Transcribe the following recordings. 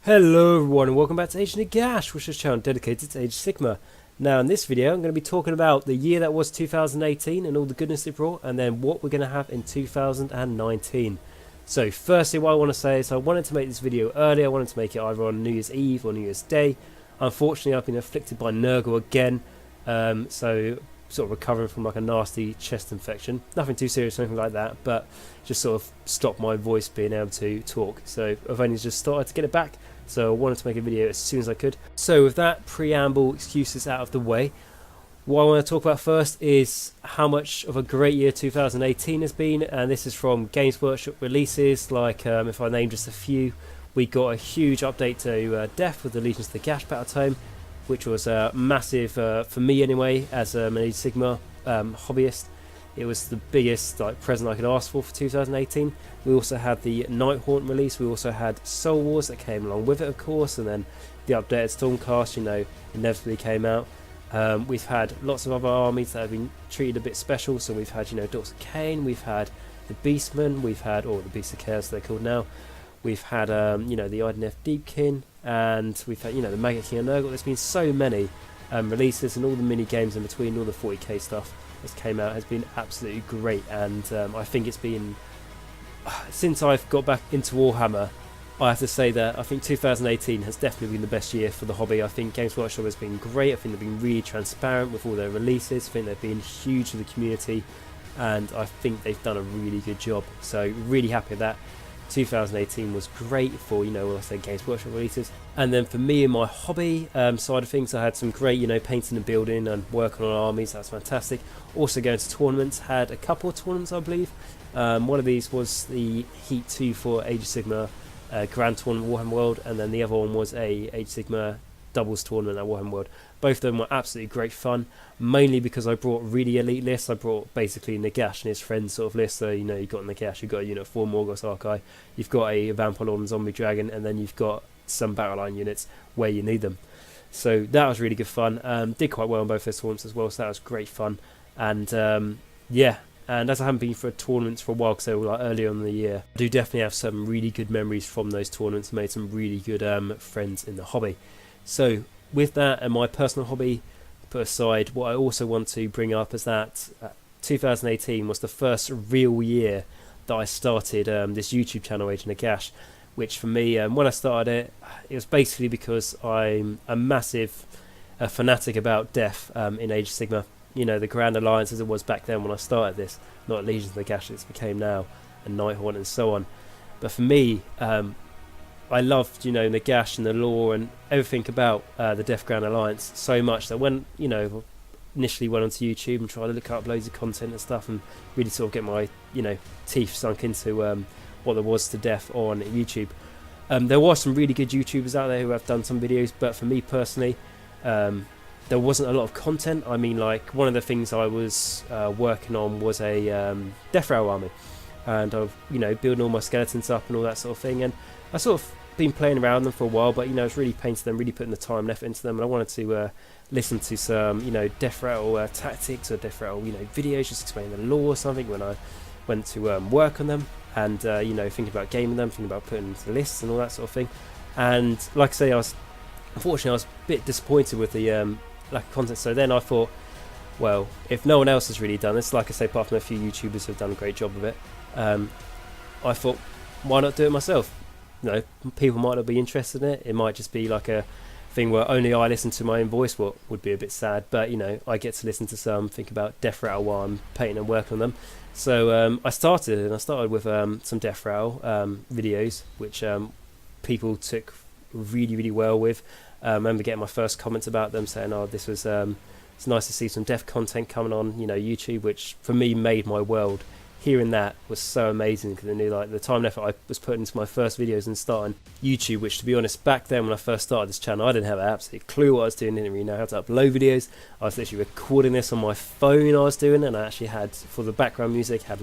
Hello everyone and welcome back to Age Nagash, which is a channel dedicated to Age Sigma. Now in this video I'm going to be talking about the year that was 2018 and all the goodness it brought, and then what we're going to have in 2019. So firstly, what I want to say is I wanted to make this video early. I wanted to make it either on New Year's Eve or New Year's Day. Unfortunately I've been afflicted by Nurgle again, so sort of recovering from like a nasty chest infection. Nothing too serious or anything like that, but just sort of stopped my voice being able to talk. So I've only just started to get it back, so I wanted to make a video as soon as I could. So with that preamble excuses out of the way, what I want to talk about first is how much of a great year 2018 has been, and this is from Games Workshop releases. Like if I name just a few, we got a huge update to Death with the Legions of the Gash Battle Tome, which was massive for me anyway, as an Age Sigma hobbyist. It was the biggest present I could ask for 2018. We also had the Nighthaunt release. We also had Soul Wars that came along with it, of course, and then the updated Stormcast, inevitably came out. We've had lots of other armies that have been treated a bit special. So we've had, Daughters of Cain, we've had the Beastmen, we've had, or the Beasts of Chaos they're called now. We've had, the IDNF Deepkin, and we've had, the Maggot King and Nurgle. There's been so many releases, and all the mini games in between, all the 40k stuff that's came out has been absolutely great. And I think it's been, since I've got back into Warhammer, I have to say that I think 2018 has definitely been the best year for the hobby. I think Games Workshop has been great. I think they've been really transparent with all their releases. I think they've been huge for the community, and I think they've done a really good job. So really happy with that. 2018 was great for, when I say Games Workshop releases. And then for me and my hobby side of things, I had some great, painting and building and working on armies. That's fantastic. Also going to tournaments, had a couple of tournaments, I believe. One of these was the Heat 2 for Age of Sigma Grand Tournament Warhammer World, and then the other one was a Age of Sigma doubles tournament at Warhammer World. Both of them were absolutely great fun, mainly because I brought really elite lists. I brought basically Nagash and his friends sort of list. So you've got Nagash, you've got a unit 4 Morgos Archai, you've got a Vampire Lord and Zombie Dragon, and then you've got some battle line units where you need them. So that was really good fun. Did quite well on both those tournaments as well, so that was great fun. And yeah, and as I haven't been for tournaments for a while, because they were earlier on in the year, I do definitely have some really good memories from those tournaments. Made some really good friends in the hobby. So with that and my personal hobby put aside, what I also want to bring up is that 2018 was the first real year that I started this YouTube channel, Age Nagash, which for me, when I started it was basically because I'm a massive fanatic about death in Age Sigma. The Grand Alliance as it was back then when I started this, not Legions of the Gash as it became now, and Nighthaunt and so on. But for me, I loved, Nagash and the lore and everything about the Death Grand Alliance so much that when, initially went onto YouTube and tried to look up loads of content and stuff and really sort of get my, teeth sunk into what there was to Death on YouTube. There were some really good YouTubers out there who have done some videos, but for me personally, there wasn't a lot of content. I mean, one of the things I was working on was a Death Rattle army, and I've building all my skeletons up and all that sort of thing, and I sort of been playing around them for a while, but I was really painting them, really putting the time and effort into them, and I wanted to listen to some Death Rattle tactics or Death Rattle videos, just explaining the lore or something when I went to work on them, and thinking about gaming them, thinking about putting them into lists and all that sort of thing. And like I say, unfortunately I was a bit disappointed with the lack of content. So then I thought, well, if no one else has really done this, like I say, apart from a few YouTubers who've done a great job of it, I thought, why not do it myself? People might not be interested in it. It might just be like a thing where only I listen to my own voice, what would be a bit sad, but I get to listen to some, think about Death Rattle while I'm painting and working on them. So I started with some Death Rattle videos, which people took really, really well with. I remember getting my first comments about them saying, oh, this was it's nice to see some Death content coming on YouTube, which for me made my world. Hearing that was so amazing, because I knew the time and effort I was putting into my first videos and starting YouTube, which to be honest, back then when I first started this channel, I didn't have an absolute clue what I was doing. I didn't really know how to upload videos. I was literally recording this on my phone I was doing, and I actually had, for the background music, had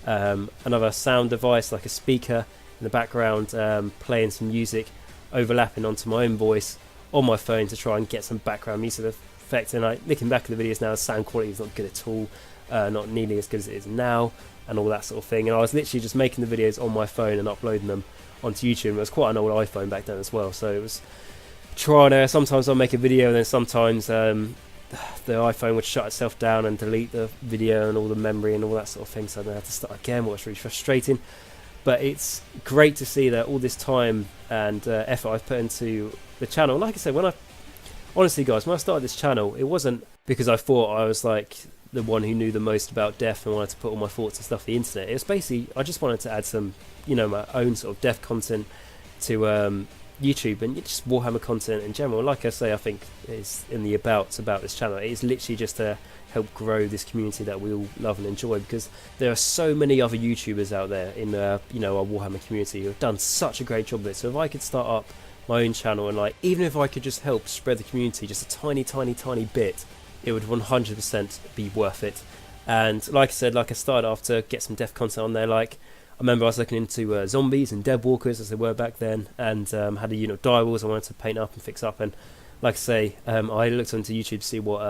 another sound device, like a speaker in the background, playing some music, overlapping onto my own voice on my phone to try and get some background music effect. And looking back at the videos now, the sound quality is not good at all, not nearly as good as it is now, and all that sort of thing. And I was literally just making the videos on my phone and uploading them onto YouTube. It was quite an old iPhone back then as well, so it was trial and error. Sometimes I'll make a video, and then sometimes the iPhone would shut itself down and delete the video and all the memory and all that sort of thing, so then I had to start again, which was really frustrating. But it's great to see that all this time and effort I've put into the channel. Like I said, honestly guys, when I started this channel, it wasn't because I thought I was like the one who knew the most about death and wanted to put all my thoughts and stuff on the internet. It was basically, I just wanted to add some, my own sort of death content to YouTube and just Warhammer content in general. Like I say, I think it's in the about this channel. It is literally just to help grow this community that we all love and enjoy, because there are so many other YouTubers out there in our Warhammer community who have done such a great job of it. So if I could start up my own channel and like, even if I could just help spread the community just a tiny bit, it would 100% be worth it. And like I said, I started off to get some death content on there. Like, I remember I was looking into zombies and dead walkers as they were back then, and had a unit of direwolves I wanted to paint up and fix up. And like I say, I looked onto YouTube to see what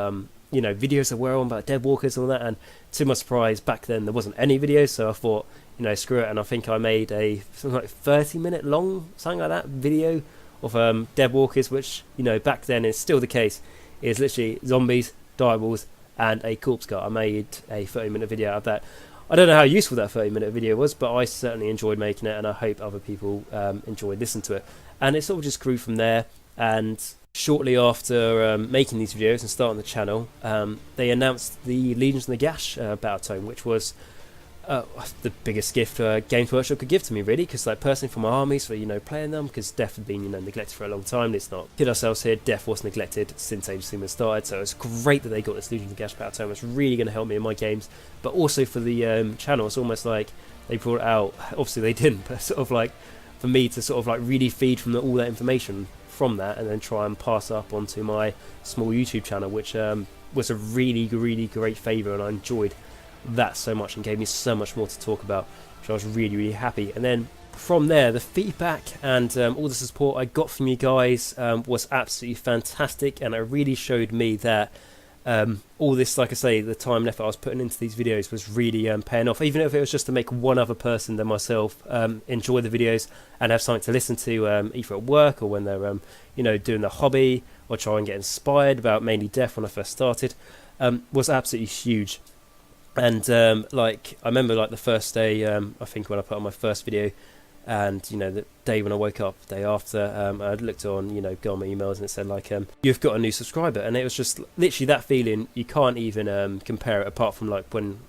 videos there were on about dead walkers and all that, and to my surprise, back then there wasn't any videos. So I thought, screw it, and I think I made something like 30-minute long, something like that, video of dead walkers, which back then is still the case. It's literally zombies, direwolves, and a corpse cart. I made a 30-minute video out of that. I don't know how useful that 30-minute video was, but I certainly enjoyed making it, and I hope other people enjoyed listening to it. And it sort of just grew from there. And shortly after making these videos and starting the channel, they announced the Legions of Nagash battle tome, which was the biggest gift Games Workshop could give to me, really, because personally for my armies, for playing them, because Death had been neglected for a long time. Let's not kid ourselves here, Death was neglected since Age of Sigmar started, so it's great that they got this Legion of Nagash battle tome. It's really going to help me in my games, but also for the channel. It's almost like they brought it out, obviously they didn't, but sort of like for me to sort of like really feed from all that information from that, and then try and pass up onto my small YouTube channel, which was a really great favour, and I enjoyed that so much and gave me so much more to talk about, which I was really happy. And then from there, the feedback and all the support I got from you guys was absolutely fantastic, and it really showed me that all this, like I say, the time and effort I was putting into these videos was really paying off, even if it was just to make one other person than myself enjoy the videos and have something to listen to either at work or when they're doing their hobby, or try and get inspired about mainly death when I first started, was absolutely huge. And I remember the first day, I think when I put on my first video, and the day when I woke up, the day after, I looked on, go on my emails, and it said you've got a new subscriber, and it was just literally that feeling. You can't even compare it, apart from when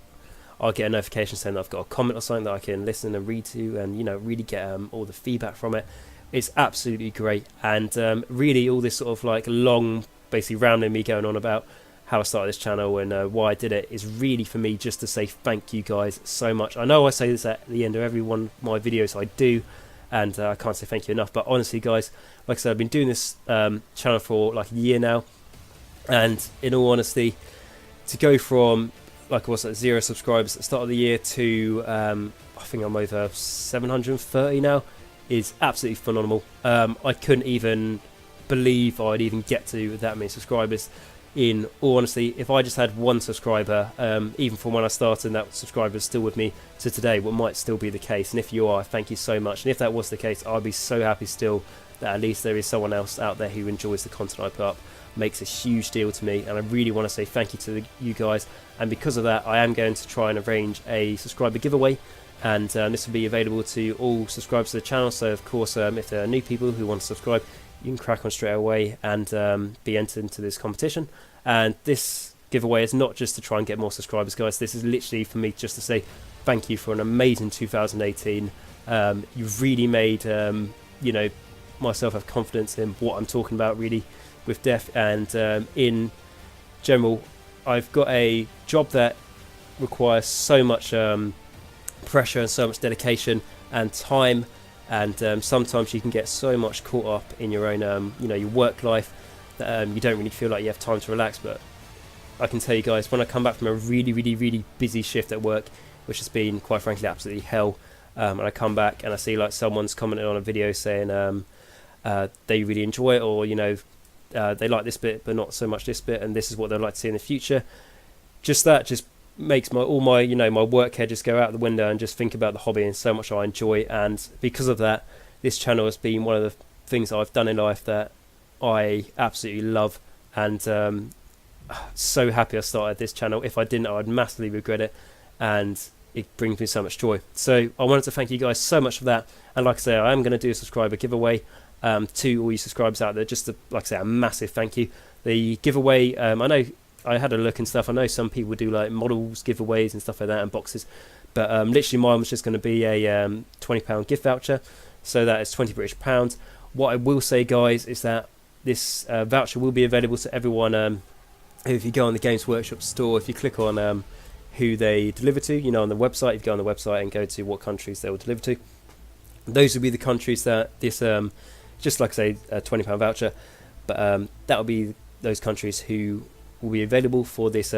I get a notification saying that I've got a comment or something that I can listen and read to, and really get all the feedback from it. It's absolutely great, and really all this sort of long, basically rounding me going on about how I started this channel and why I did it is really for me just to say thank you guys so much. I know I say this at the end of every one of my videos I do, and I can't say thank you enough, but honestly guys, like I said, I've been doing this channel for a year now, and in all honesty, to go from I was at 0 subscribers at the start of the year to I think I'm over 730 now is absolutely phenomenal. I couldn't even believe I'd even get to that many subscribers. In all honesty, if I just had one subscriber, even from when I started, and that subscriber is still with me to today, what might still be the case, and if you are, thank you so much. And if that was the case, I'd be so happy still that at least there is someone else out there who enjoys the content I put up. Makes a huge deal to me, and I really want to say thank you to you guys. And because of that, I am going to try and arrange a subscriber giveaway, and this will be available to all subscribers to the channel. So of course, if there are new people who want to subscribe, you can crack on straight away and be entered into this competition. And this giveaway is not just to try and get more subscribers, guys. This is literally for me just to say thank you for an amazing 2018. You've really made myself have confidence in what I'm talking about, really, with death. And in general, I've got a job that requires so much pressure and so much dedication and time, and sometimes you can get so much caught up in your own your work life that you don't really feel like you have time to relax. But I can tell you guys, when I come back from a really busy shift at work, which has been quite frankly absolutely hell, and I come back and I see someone's commented on a video saying they really enjoy it, or they like this bit but not so much this bit, and this is what they'd like to see in the future, just makes my work head just go out the window and just think about the hobby and so much I enjoy. And because of that, this channel has been one of the things that I've done in life that I absolutely love, and so happy I started this channel. If I didn't, I would massively regret it, and it brings me so much joy. So I wanted to thank you guys so much for that, and like I say, I am going to do a subscriber giveaway to all you subscribers out there. Just to, like I say, a massive thank you. The giveaway, I know I had a look and stuff. I know some people do like models giveaways and stuff like that, and boxes, but literally mine was just going to be a £20 gift voucher, so that is 20 British pounds. What I will say, guys, is that this voucher will be available to everyone. If you go on the Games Workshop store, if you click on who they deliver to, you know, on the website, if you go on the website and go to what countries they will deliver to, those will be the countries that this, just like I say, a £20 voucher, but that will be those countries who will be available for this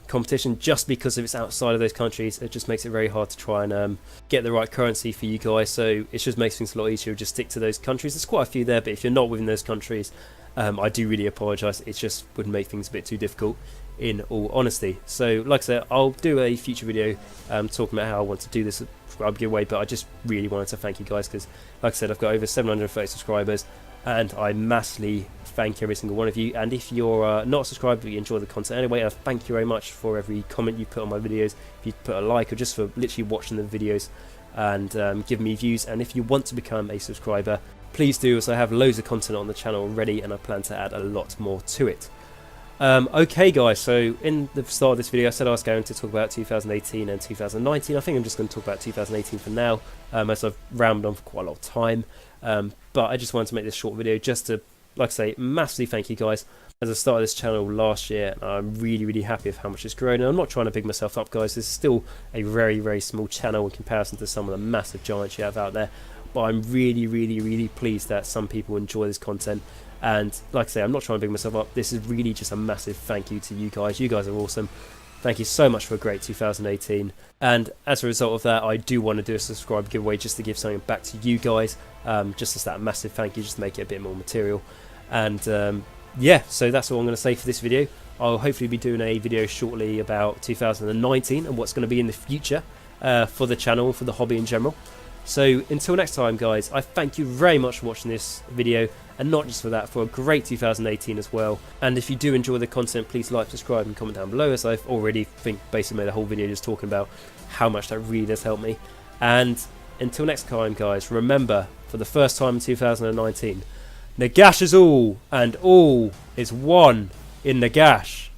competition. Just because if it's outside of those countries, it just makes it very hard to try and get the right currency for you guys, so it just makes things a lot easier. Just stick to those countries. There's quite a few there, but if you're not within those countries, I do really apologise. It just would make things a bit too difficult, in all honesty. So like I said, I'll do a future video talking about how I want to do this subscribe giveaway, but I just really wanted to thank you guys, because like I said, I've got over 730 subscribers, and I massively thank every single one of you. And if you're not subscribed but you enjoy the content anyway, I thank you very much for every comment you put on my videos. If you put a like, or just for literally watching the videos and giving me views. And if you want to become a subscriber, please do, as I have loads of content on the channel already, and I plan to add a lot more to it. Okay guys, so in the start of this video I said I was going to talk about 2018 and 2019. I think I'm just going to talk about 2018 for now, as I've rambled on for quite a lot of time. But I just wanted to make this short video just to, like I say, massively thank you guys. As I started this channel last year, I'm really happy with how much it's grown, and I'm not trying to big myself up, guys. This is still a very small channel in comparison to some of the massive giants you have out there, but I'm really pleased that some people enjoy this content. And like I say, I'm not trying to big myself up. This is really just a massive thank you to you guys. You guys are awesome. Thank you so much for a great 2018. And as a result of that, I do want to do a subscribe giveaway just to give something back to you guys, just as that massive thank you, just to make it a bit more material. And yeah, so that's all I'm going to say for this video. I'll hopefully be doing a video shortly about 2019 and what's going to be in the future for the channel, for the hobby in general. So until next time, guys, I thank you very much for watching this video, and not just for that, for a great 2018 as well. And if you do enjoy the content, please like, subscribe and comment down below, as I've already basically made a whole video just talking about how much that really does help me. And until next time, guys, remember, for the first time in 2019, Nagash is all, and all is one in Nagash.